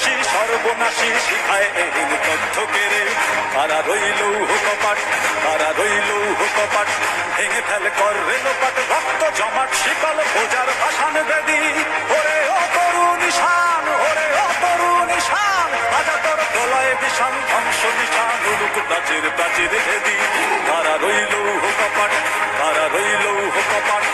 সন্ত্রাসী সর্বনাশী শিখায় এহীন তথ্য কেড়ে। তারা রইল হুকপাট, তারা রইল হুকপাট, ভেঙে ফেল কর রেলোপাট, রক্ত জমাট শিকল বোঝার ভাষান বেদি। ওরে ও তরুণ নিশান, ওরে ও তরুণ নিশান, আজা তোর প্রলয় বিশান ধ্বংস নিশান, উড়ুক প্রাচীর প্রাচীর ভেদি। তারা রইল হুকপাট, তারা রইল হুকপাট।